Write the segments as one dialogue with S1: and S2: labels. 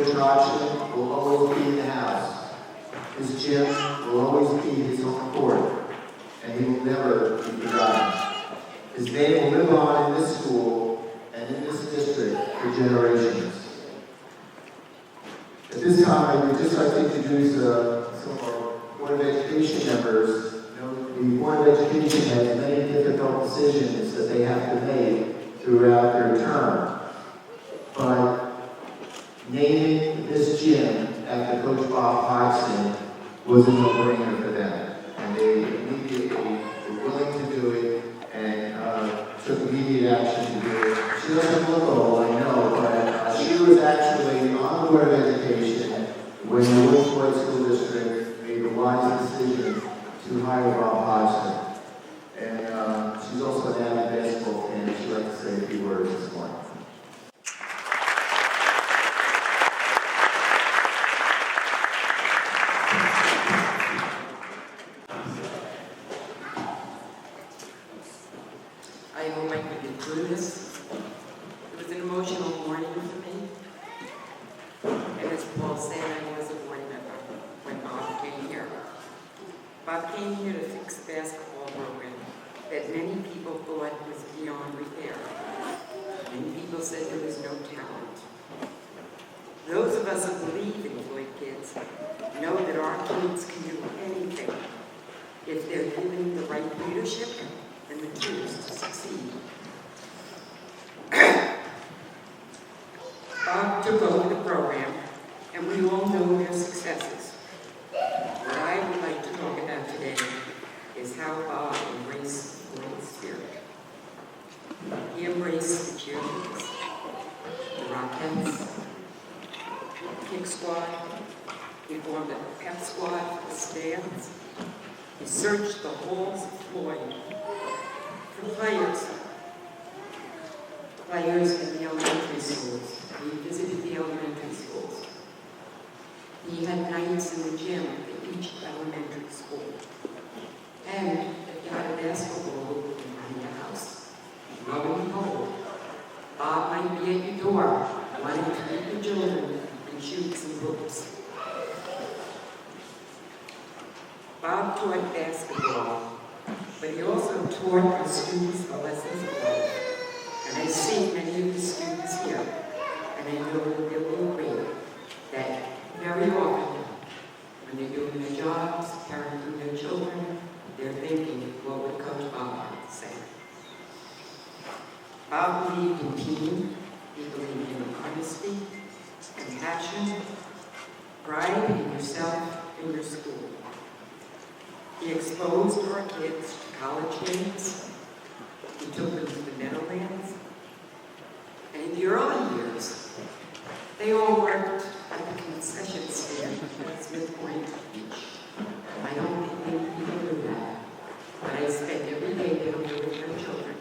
S1: Coach Hodgson will always be in the house. His gym will always be his home court, and he will never be forgotten. His name will live on in this school and in this district for generations. At this time, I would just like to introduce some of our Board of Education members. You know, the Board of Education has many difficult decisions that they have to make throughout their term. But naming this gym after Coach Bob Hodgson was a no-brainer for them. And they immediately were willing to do it and took immediate action to do it. She doesn't look old, I know, but she was actually on the Board of Education when the William Floyd School District made the wise decision to hire Bob Hodgson. And she's also an avid basketball fan. She'd like to say a few words this morning.
S2: I hope I can get through this. It was an emotional morning for me. And as Paul said, I was a board member when Bob came here. Bob came here to fix the basketball program that many people thought was beyond repair. Many people said there was no talent. Those of us who believe in Floyd kids know that our kids can do anything if they're given the right leadership and the tools to succeed. Bob took over the program, and we all know their successes. What I would like to talk about today is how Bob embraced Floyd spirit. He embraced the cheerleaders, the Rockettes, the kick squad. He formed a pep squad for the stands. He searched the halls of Floyd for players in the elementary schools. He visited the elementary schools. He had nights in the gym at each elementary school. And if you had a basketball hoop in your house, lo and behold, Bob might be at your door wanting to meet the children and shoot some hoops. Bob taught basketball, but he also taught the students the lessons of life. And I see many of the students here, and I know that they will agree that very often, when they're doing their jobs, parenting their children, they're thinking, what would Coach Bob have to say? Bob believed in team, he believed in honesty, compassion, pride in yourself and your school. He exposed our kids to college games. He took them to the Meadowlands. And in the early years, they all worked at the concession stand at Smith Point Beach. I don't think many people knew that, but I spent every day down there with their children.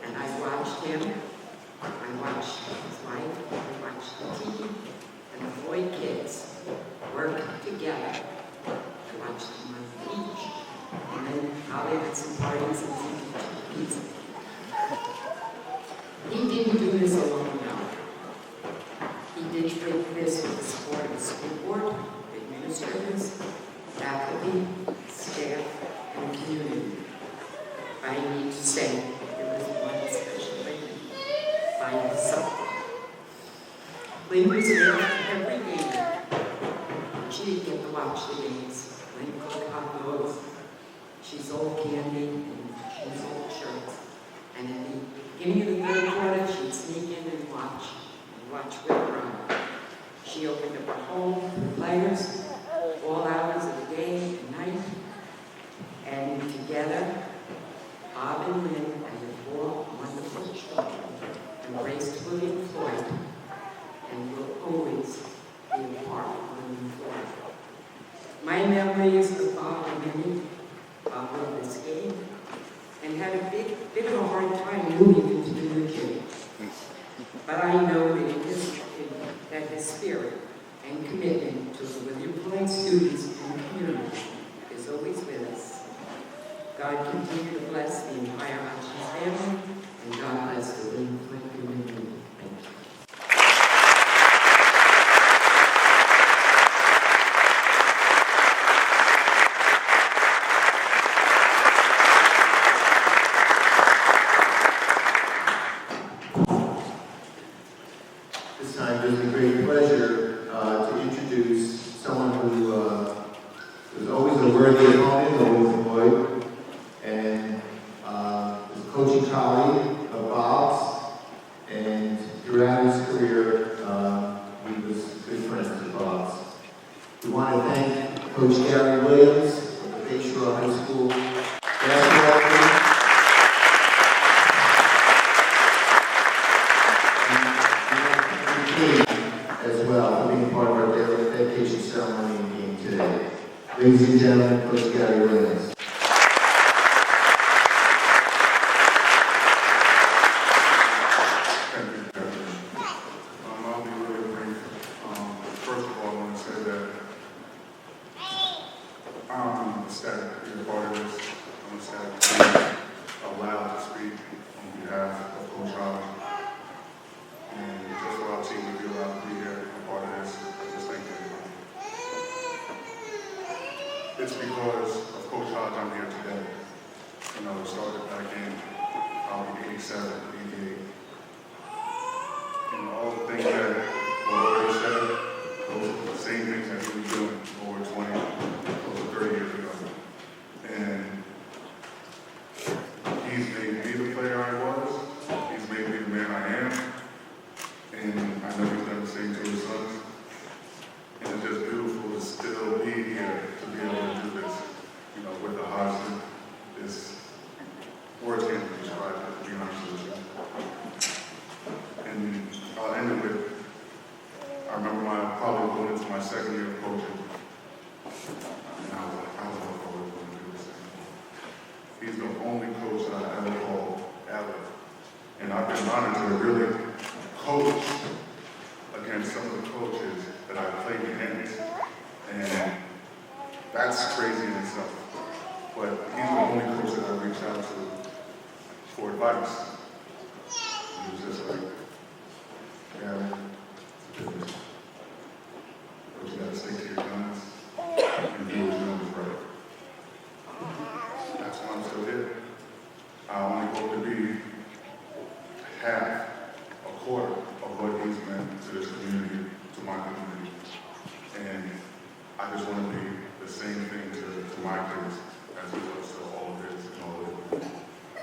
S2: And I watched him, I watched his wife, I watched the team, and the Floyd kids work together. I watched them on the beach, and then probably had some parties and some pizza. He didn't do this alone, no. He did this with the support of the school board, administrators, faculty, staff, and community. I need to say there was one special lady by herself. Lynn was there every game. She didn't get to watch the games. Lynn cooked hot dogs. She sold candy and she sold shirts. And at the beginning of the third quarter, she'd sneak in and watch Will run. She opened up her home for players, all hours of the day and night. And together, Bob and Lynn and the four wonderful children embraced William Floyd and will always be a part of William Floyd. My memories of Bob are many. Bob loved this game and had a bit of a hard time moving into the new gym. But I know that his spirit and commitment to the William Floyd students and community is always with us. God continue to bless the entire Hodgson family, and God bless the William Floyd community. Thank you.
S1: worthy opponent, William Floyd, and was a coaching colleague of Bob's, and throughout his career, he was good friends with Bob's. We want to thank Coach Gary Williams of the Bayshore High School basketball team. As well, for being part of our dedication ceremony and game today. Ladies and gentlemen, Coach Gary Williams.
S3: Thank you, Captain. I'll be really brief. First of all, I want to say that I'm ecstatic to be a part of this. I'm ecstatic to be allowed to speak on behalf of Coach Hodgson. And just for our team to be allowed to be here and a part of this, I just thank everybody. It's because of Coach Hodgson I'm here today. You know, it started back in probably 87, 88. And all the things that were already said, those are the same things that he was doing over 20, over 30 years ago. And he's made me the player I was. He's made me the man I am. And I know he's done the same to his sons. And it's just beautiful to still be here to be able to do this, you know, with the Hodgson. It's words can't be described, to be honest with you. And I'll end it with, I remember probably going into my second year of coaching. And I was like, I don't know if I was going to do this anymore. He's the only coach that I ever called, ever. And I've been honored to really coach against some of the coaches that I played against. And that's crazy in itself. But he's the only coach that I reached out to for advice. He was just like, Gary, but you gotta stick to your guns and do what you know is right. That's why I'm still here. I only hope to be half, a quarter of what he's meant to this community, to my community. And I just want to be the same thing to my kids as he was to all of his and all of his.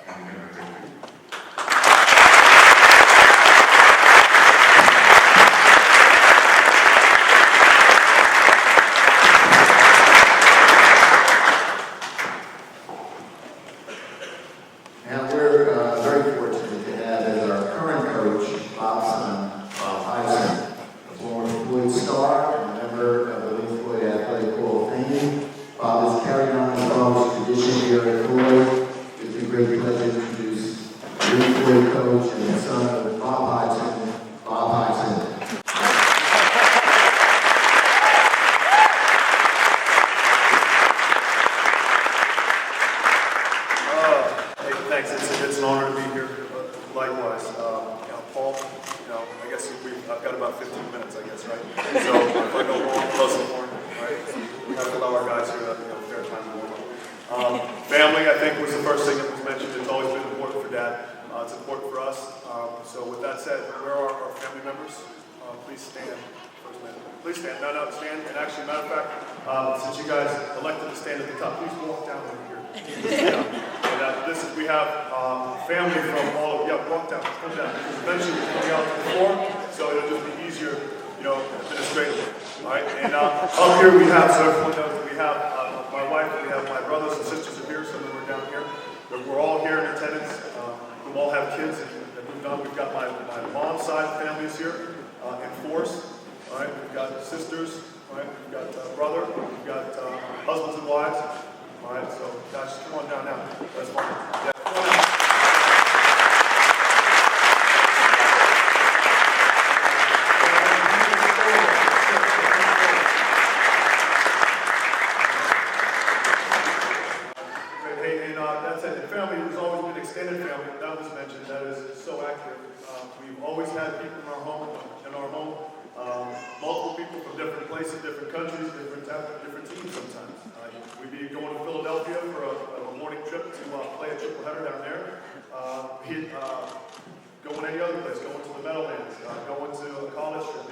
S3: And again, I thank you.
S1: Now we're very fortunate to have as our current coach, Bob's son, Bob Hodgson, a former Floyd star and a member of the William Floyd Athletic Hall of Fame. Bob has carried on his father's tradition here at Floyd. It's a great pleasure to introduce William Floyd coach and the son of Bob Hodgson, Bob Hodgson.
S4: Hey, thanks. It's an honor to be here. Likewise, Paul. I guess I've got about 15 minutes. I guess, right? So if I go long, plus the morning, right? So we have to allow our guys here fair time to warm up. Family, I think, was the first thing that was mentioned. It's always been important for Dad. It's important for us. So with that said, where are our family members? Please stand. Please stand. No, stand. And actually, matter of fact, since you guys elected to stand at the top, please walk down over here. And we have family from all of, walk down, come down. Because eventually we're coming out to the floor, so it'll just be easier, administratively. All right, and up here we have, so everyone knows, we have my wife, we have my brothers and sisters are here, some of them are down here. But we're all here in attendance. We all have kids that moved on. We've got my mom's side of the family is here in force. All right, we've got sisters. All right, we've got brother. We've got husbands and wives. All right, so guys, come on down now. That's fine. Yeah, come on out. That's it. And family has always been extended family. That was mentioned. That is so accurate. We've always had people in our home. Multiple people from different places, different countries, different teams sometimes. We'd be going to Philadelphia for a morning trip to play a triple header down there. Going any other place, going to the Meadowlands, going to a college trip,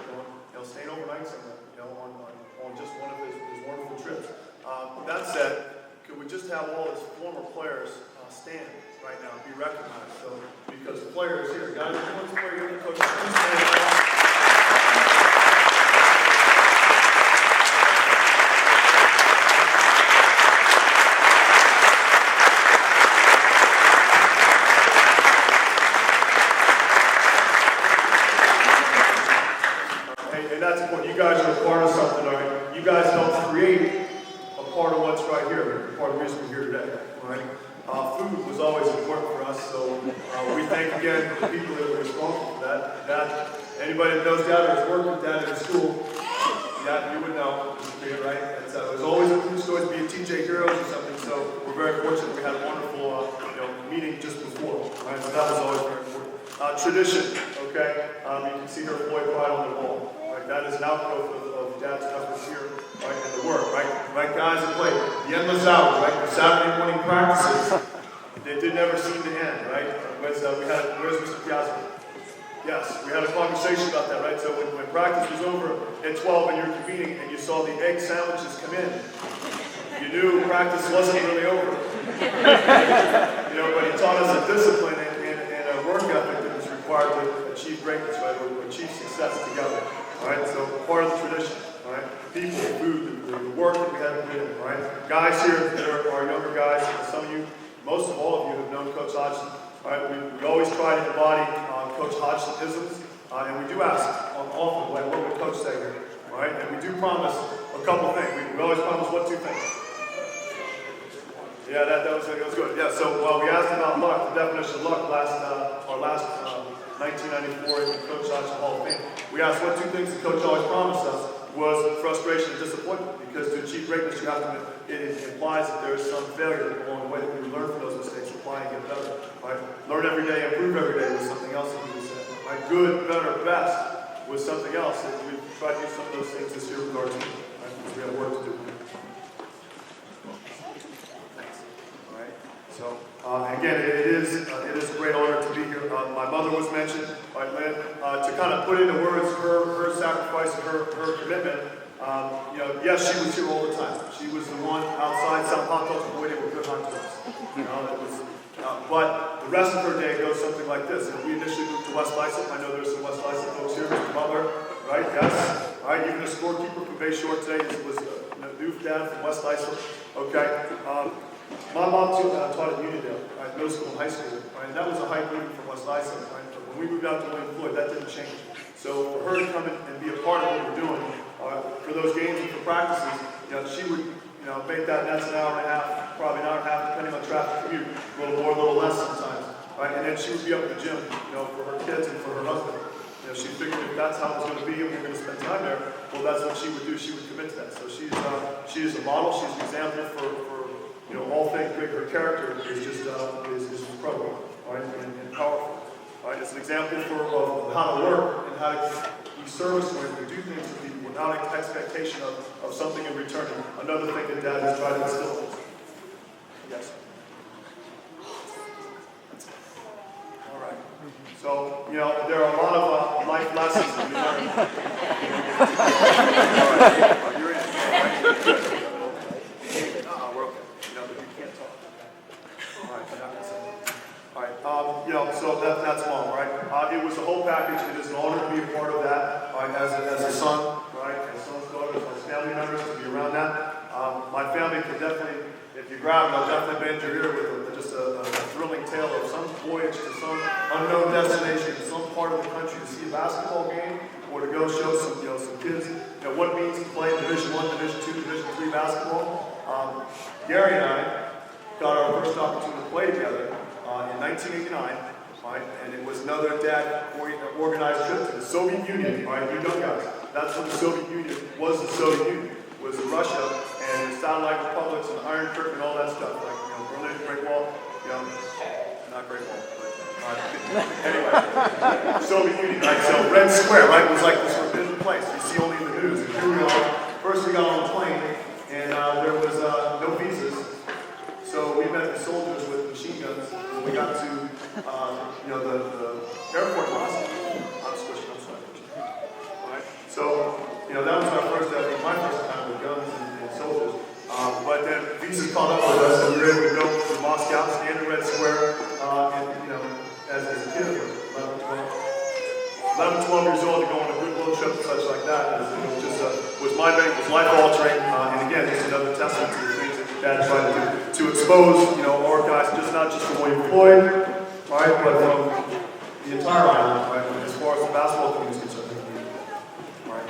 S4: staying overnight somewhere, on just one of his wonderful trips. That said, could we just have all his former players stand right now and be recognized? So, because players here, guys, everyone's player here, the coach, please stand. And that's important. You guys are a part of something, all right? You guys helped create a part of what's right here, part of the reason we're here today, all right? Food was always important for us, so we thank again the people that were responsible for that. Anybody that knows Dad or has worked with Dad in school, yeah, you would know, right? It was always a food story, be a TJ Heroes or something, so we're very fortunate we had a wonderful meeting just before, right? So that was always very important. Tradition, okay? You can see her Floyd pride on the wall. Right? That is an outgrowth of Dad's efforts here, right? And the work, right? Right, guys that play the endless hours, right? The Saturday morning practices, they did never seem to end, right? Where's Mr. Piazza? Yes, we had a conversation about that, right? So when practice was over at 12 and you're convening and you saw the egg sandwiches come in, you knew practice wasn't really over. But he taught us a discipline and a work ethic that was required to achieve greatness, right? Or achieve success together, all right? So part of the tradition, all right? People, food, the work that we had to put in, all right? Guys here that are our younger guys, some of you, most of all of you have known Coach Hodgson, all right? We always try to embody Coach Hodgson-isms, and we do ask often, like, what would Coach say here, all right? And we do promise a couple things. We always promise what two things? Yeah, that was good. Yeah, so we asked about luck, the definition of luck our last 1994 Coach Hodgson Hall of Fame. We asked what two things the coach always promised us was frustration and disappointment, because to achieve greatness, you have to, it implies that there is some failure along the way, that we learn from those mistakes, apply and get better, right? Learn every day, improve every day was something else that we said, right? Good, better, best was something else, and we've tried to do some of those things this year with our team, right? Because we have work to do. So, again, it is a great honor to be here. My mother was mentioned by Lynn. To kind of put into words her sacrifice and her commitment, yes, she was here all the time. She was the one outside selling hot dogs. Boy, they were good hot dogs. But the rest of her day goes something like this. And we initially moved to West Lyson. I know there's some West Lyson folks here. Mr. Butler, right? Yes. All right, even the scorekeeper from Bay Shore today was a new dad from West Lyson. Okay. My mom too taught at Unionville, right, middle school and high school, right, and that was a hike moving from West Lyson, right, but when we moved out to William Floyd, that didn't change. So for her to come in and be a part of what we're doing, for those games and for practices, she would, make that's an hour and a half, probably an hour and a half, depending on traffic commute, a little more, a little less sometimes, right, and then she would be up at the gym, for her kids and for her husband. She figured if that's how it was going to be and we we're going to spend time there, well, that's what she would do. She would commit to that. So she is a model. She's an example for all things big. Her character is just is incredible, right, and powerful. Right, it's an example of how to work and how to be service-oriented, to do things for people without an expectation of something in return. Another thing that Dad has tried to instill. Yes. All right. So there are a lot of life lessons that we learn. All right. You're in. All right. We're okay. You can't talk. All right, you're not gonna say. All right, so that's mom, right? It was the whole package. It is an honor to be a part of that, right? As a son, right? As son's daughters, as family members, to be around that. My family can definitely, if you grab them, they'll definitely bend your ear with just a thrilling tale of some voyage to some unknown destination, some part of the country to see a basketball game, or to go show some kids, what it means to play Division I, Division II, Division III basketball. Gary and I got our first opportunity to play together in 1989, right? And it was another dad organized trip to the Soviet Union, right? You know, guys, that's what the Soviet Union was. The Soviet Union was Russia and the satellite republics and the Iron Curtain and all that stuff, like Berlin, Great Wall, not Great Wall, but anyway, Soviet Union, right? So Red Square, right, was like this forbidden place. You see only in the news. And here we are. First, we got on the plane, and there was no visas. So we met the soldiers with machine guns. When we got to, the airport was. I'm switching. All right. So, that was my first time with guns and soldiers. caught up with us, and we were able to go to Moscow, stand in Red Square, and, you know, as a kid, 11, 12 years old, to go on a goodwill trip and such like that, it was just, was mind-bending, was life-altering, and again, just another testament to the things that Dad tried to do, to expose, you know, our guys, just not just from William Floyd, right, but from the entire island, right, as far as the basketball community is concerned, right.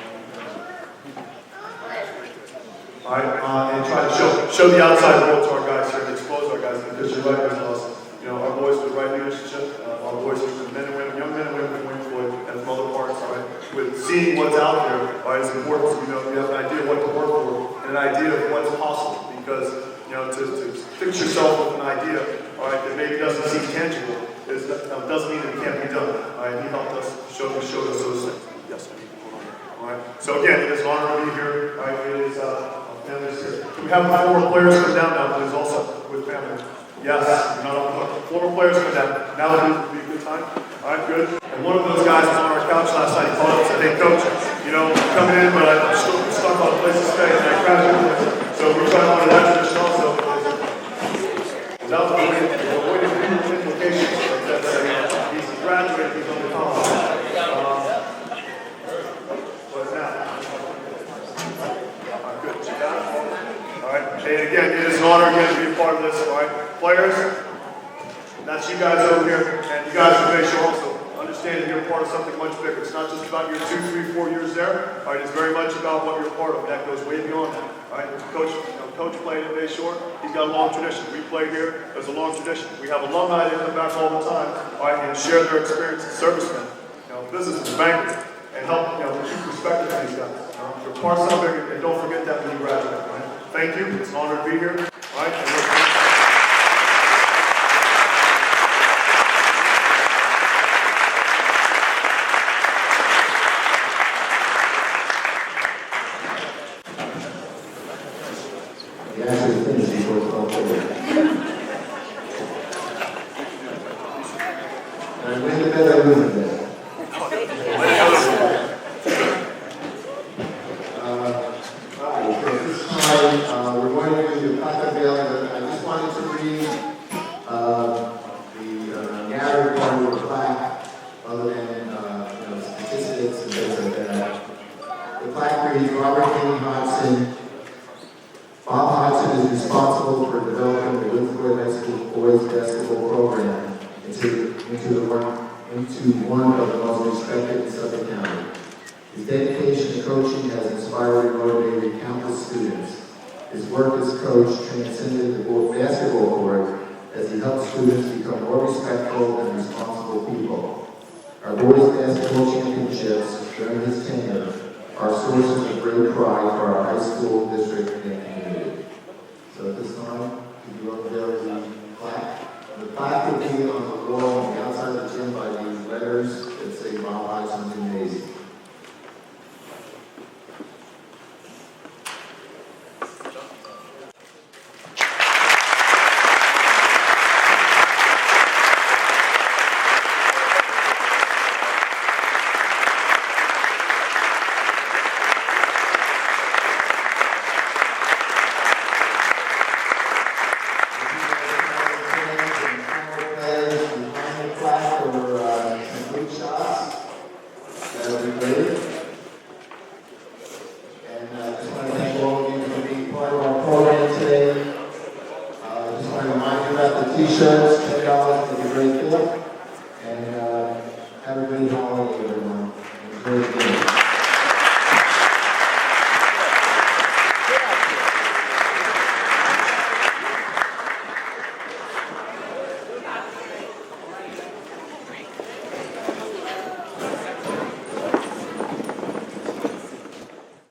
S4: And try to show the outside world to our guys here, and expose our guys, because you're right, there's us. You know, our boys with the right leadership, our boys with men and women, young men and women from William Floyd, and from other parts, all right, with seeing what's out there, all right, is important. So, you know, you have an idea of what to work for, and an idea of what's possible, because, you know, to fix yourself with an idea, all right, that maybe doesn't seem tangible, doesn't mean that it can't be done, all right. He helped us, showed us those things. Yes, all right. So again, it is an honor to be here, all right. It is, families here. Can we have the former players come down now, please, also, with family? Yes, you're not on the hook. Former players come down. Now it would be a good time. All right, good. And one of those guys was on our couch last night. He called up and said, "Hey, coach, you know, I'm coming in, but I'm still stuck on a place to stay." And I crashed into it. So we're trying to honor that tradition also. That was avoiding implications. He's graduated, he's on the college. But now. All right, good. So that. All right, and again, it is an honor again to be a part of this, all right? Players, that's you guys over here, and you guys from Bayshore also. Understand that you're part of something much bigger. It's not just about your 2, 3, 4 years there, all right? It's very much about what you're a part of. That goes way beyond that, all right? Coach played at Bayshore. He's got a long tradition. We play here. There's a long tradition. We have alumni that come back all the time, all right, and share their experience as servicemen, you know, businessmen, bankers, and help, you know, keep perspective to these guys. You know? You're part of something bigger, and don't forget that when you graduate, all right? Thank you. It's an honor to be here. All right.
S1: You actually finished before it's all over. And win the bet, I lose the bet. We're going to do the plaque unveiling. I just wanted to read the narrative part of the plaque, other than you know, statistics and things like that. The plaque reads, Robert King Hodgson. Bob Hodgson is responsible for developing the William Floyd High School boys basketball program into one of the most respected in Suffolk County. His dedication to coaching has inspired and motivated countless students. His work as coach transcended the basketball court as he helped students become more respectful and responsible people. Our boys basketball championships during his tenure are sources of great pride for our high school, district, and community. So at this time, could you unveil the plaque? The plaque will be on the wall on the outside of the gym by these letters that say Bob Hodgson Gym. T-shirt.